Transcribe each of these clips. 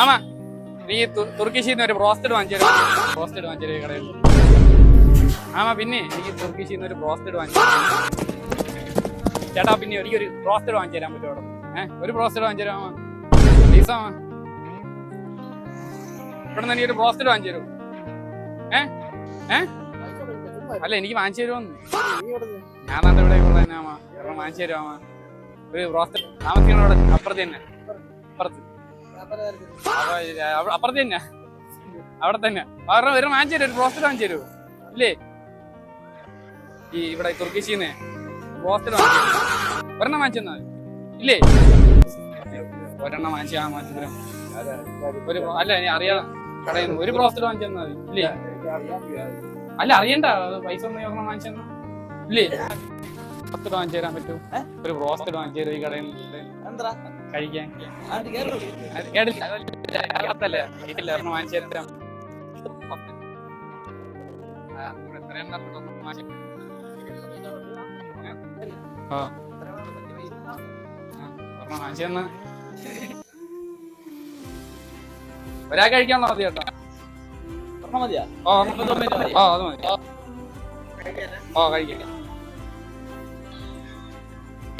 ആമാ നീ തുർക്കിഷിന്ന് ഒരു ബ്രോസ്റ്റഡ് വാങ്ങിച്ചു കടയിൽ. ആമാ പിന്നെ എനിക്ക് തുർക്കിഷിന്ന് ഒരു ബ്രോസ്റ്റഡ് വാങ്ങിച്ചു ചേട്ടാ. പിന്നെ എനിക്കൊരു ബ്രോസ്റ്റഡ് വാങ്ങിച്ചു തരാൻ പറ്റുമോ? ഒരു ബ്രോസ്റ്റഡ് വാങ്ങിച്ചു തരാമാ പ്ലീസ് ആമാ. ഇവിടെ നിന്ന് എനിക്കൊരു ബ്രോസ്റ്റഡ് വാങ്ങിച്ചു തരുമോ? അല്ല എനിക്ക് വാങ്ങിച്ചു തരുമോന്ന്. ഞാൻ തന്നെ ഇവിടെ തന്നെ ആമാ വാങ്ങിച്ചു തരുമാ ഒരു ബ്രോസ്റ്റഡ്. താമസിക്കണോട് അപ്പുറത്ത് തന്നെ, അപ്പുറത്ത് തന്നെ, അവിടെ തന്നെ ഒരു വാങ്ങിച്ചു തരും. ഒരു ബ്രോസ്റ്റഡ് വാങ്ങിച്ചു തരുമോ? ഇല്ലേ ഈ ഇവിടെ തുർക്കിഷിന്ന് ബ്രോസ്റ്റഡ് വാങ്ങിച്ചു ഒരെണ്ണം വാങ്ങിച്ചു തന്നാൽ ഇല്ലേ? ഒരെണ്ണം വാങ്ങിച്ചു തരാം. ഒരു അല്ല അറിയാം കടയിൽ നിന്ന് ഒരു ബ്രോസ്റ്റഡ് വാങ്ങിച്ചു തന്നാൽ മതി ഇല്ലേ? അല്ല അറിയണ്ട പൈസ ഒന്നും വാങ്ങിച്ചു തന്നാ ഇല്ലേ? ബ്രോസ്റ്റഡ് വാങ്ങിച്ചു തരാൻ പറ്റുമോ? ഒരു ബ്രോസ്റ്റഡ് വാങ്ങിച്ചു തരും ഈ കടയിൽ നിന്ന് കഴിക്കാൻ. കേട്ടില്ലേ ഒരെണ്ണം വാങ്ങിച്ചു തരാം. ഒരാൾ കഴിക്കാനുള്ള മതി കേട്ടോ. അത് മതി. കഴിക്കാം.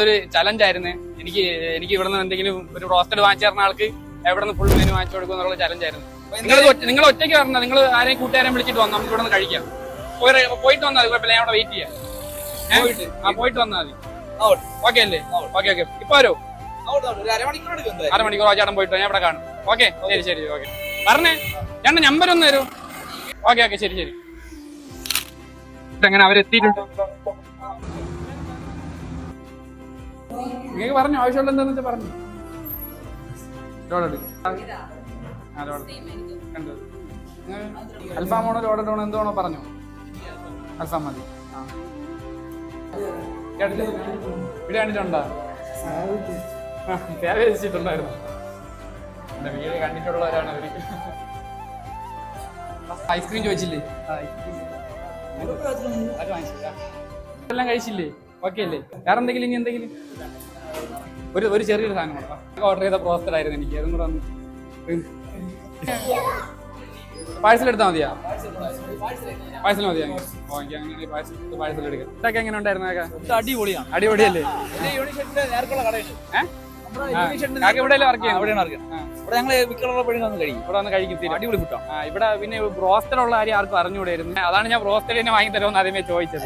ഒരു ചലഞ്ച് ആയിരുന്നു എനിക്ക് ഇവിടെ നിന്ന് എന്തെങ്കിലും ഒരു റോസ്റ്റഡ് വാങ്ങിച്ചു തരുന്ന ആൾക്ക് എവിടെ നിന്ന് ഫുൾ മെനു വാങ്ങിച്ചു കൊടുക്കും എന്നുള്ള ചലഞ്ച് ആയിരുന്നു. നിങ്ങൾ ഒറ്റയ്ക്ക് പറഞ്ഞ നിങ്ങൾ ആരെയും കൂട്ടുകാരെ വിളിച്ചിട്ട് വന്നു നമുക്ക് ഇവിടെ നിന്ന് കഴിക്കാം. പോയിട്ട് വന്നാൽ മതി, കുഴപ്പമില്ല. ഞാൻ അവിടെ വെയിറ്റ് ചെയ്യാം. പോയിട്ട് വന്നാൽ മതി. ഓക്കെ അല്ലേ? ഓക്കെ ഇപ്പൊ വരോ? അരമണിക്കൂർ ചേട്ടൻ പോയിട്ട് ഞാൻ ഇവിടെ കാണും. ഓക്കെ ശരി ഓക്കെ പറഞ്ഞേ. ചേട്ടൻ നമ്പർ ഒന്ന് തരൂ. ഓക്കെ ശരി. എങ്ങനെ അവരെത്തിയിട്ടുണ്ട്? നിങ്ങൾക്ക് പറഞ്ഞു ആവശ്യമുള്ള എന്താന്ന് വെച്ചാൽ പറഞ്ഞു. അൽഫാമാണോ ലോഡഡ് ആണോ എന്താണോ പറഞ്ഞു. അൽഫാം മതി. ഇവിടെ കണ്ടിട്ടുണ്ടോ? പേര് വെച്ചിട്ടുണ്ടായിരുന്നു. എന്റെ വീട് കണ്ടിട്ടുള്ളവരാണ് അവര്. ഐസ്ക്രീം ചോദിച്ചില്ലേ? അത് വാങ്ങിച്ചില്ല. എല്ലാം കഴിച്ചില്ലേ? ഓക്കെ അല്ലേ? വേറെ എന്തെങ്കിലും ഇനി എന്തെങ്കിലും ഒരു ചെറിയൊരു സാധനം ഓർഡർ ചെയ്ത ബ്രോസ്റ്റഡ് ആയിരുന്നു എനിക്ക്. അതും കൂടെ വന്ന് പാഴ്സൽ എടുത്താൽ മതിയാ? പാഴ്സൽ മതിയാ? ഓക്കെ അങ്ങനെ പാഴ്സൽ എടുക്കാം. ഇതൊക്കെ എങ്ങനെ ഉണ്ടായിരുന്നു? അടിപൊളിയാണ്. അടിപൊളിയല്ലേ? ഇവിടെ വർക്ക് ചെയ്യാം. ഇവിടെ വന്ന് കഴിക്കും. അടിപൊളി ഫുഡാണ്. ഇവിടെ പിന്നെ ബ്രോസ്റ്റഡ് ഉള്ള കാര്യം ആർക്കും അറിഞ്ഞുകൂടായിരുന്നു. അതാണ് ഞാൻ ബ്രോസ്റ്റഡ് തന്നെ വാങ്ങി തരുമെന്ന് ആദ്യമേ ചോദിച്ചത്.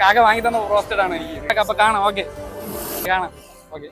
കാക്ക വാങ്ങി തന്ന ബ്രോസ്റ്റഡ് ആണ് എനിക്ക്. അപ്പൊ കാണാം. ഓക്കെ കാണാം. ഓക്കെ.